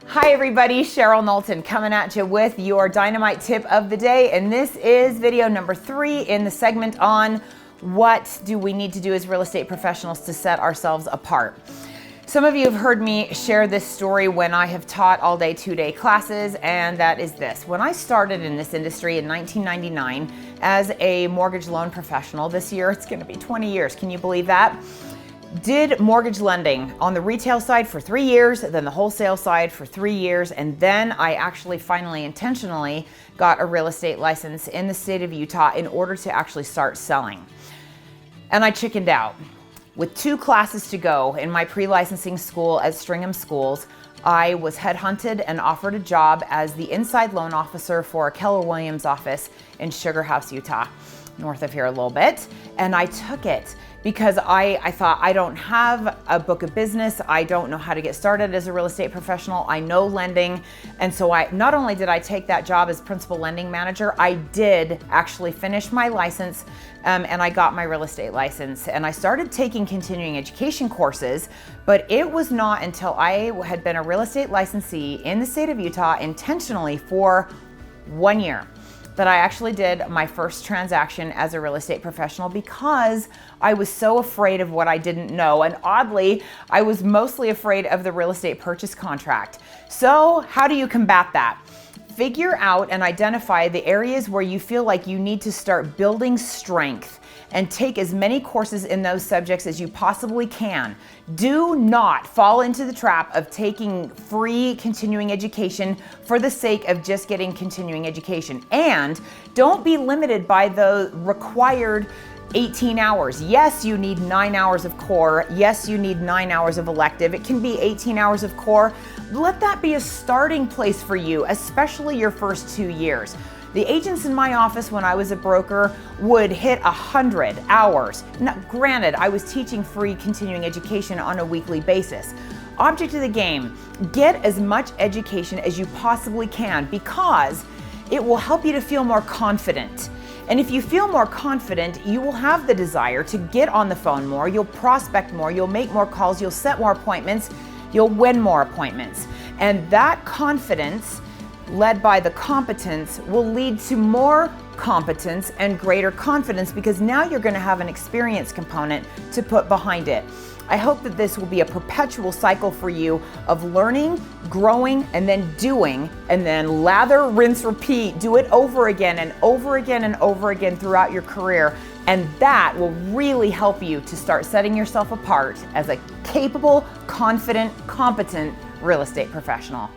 Hi everybody, Cheryl Knowlton coming at you with your dynamite tip of the day, and this is video number 3 in the segment on what do we need to do as real estate professionals to set ourselves apart. Some of you have heard me share this story when I have taught all-day, 2-day classes, and that is this. When I started in this industry in 1999 as a mortgage loan professional, this year it's going to be 20 years, can you believe that? Did mortgage lending on the retail side for 3 years, then the wholesale side for 3 years, and then I actually finally intentionally got a real estate license in the state of Utah in order to actually start selling. And I chickened out. With 2 classes to go in my pre-licensing school at Stringham Schools, I was headhunted and offered a job as the inside loan officer for a Keller Williams office in Sugar House, Utah, north of here a little bit, and I took it because I thought, I don't have a book of business, I don't know how to get started as a real estate professional, I know lending, and so not only did I take that job as principal lending manager, I did actually finish my license and I got my real estate license, and I started taking continuing education courses, but it was not until I had been a real estate licensee in the state of Utah intentionally for 1 year that I actually did my first transaction as a real estate professional because I was so afraid of what I didn't know. And oddly, I was mostly afraid of the real estate purchase contract. So how do you combat that? Figure out and identify the areas where you feel like you need to start building strength and take as many courses in those subjects as you possibly can. Do not fall into the trap of taking free continuing education for the sake of just getting continuing education. And don't be limited by the required 18 hours. Yes, you need 9 hours of core. Yes, you need 9 hours of elective. It can be 18 hours of core. Let that be a starting place for you, especially your first 2 years. The agents in my office when I was a broker would hit 100 hours. Now, granted, I was teaching free continuing education on a weekly basis. Object of the game, get as much education as you possibly can because it will help you to feel more confident. And if you feel more confident, you will have the desire to get on the phone more, you'll prospect more, you'll make more calls, you'll set more appointments, you'll win more appointments. And that confidence, led by the competence, will lead to more competence and greater confidence because now you're going to have an experience component to put behind it. I hope that this will be a perpetual cycle for you of learning, growing, and then doing, and then lather, rinse, repeat, do it over again and over again and over again throughout your career. And that will really help you to start setting yourself apart as a capable, confident, competent real estate professional.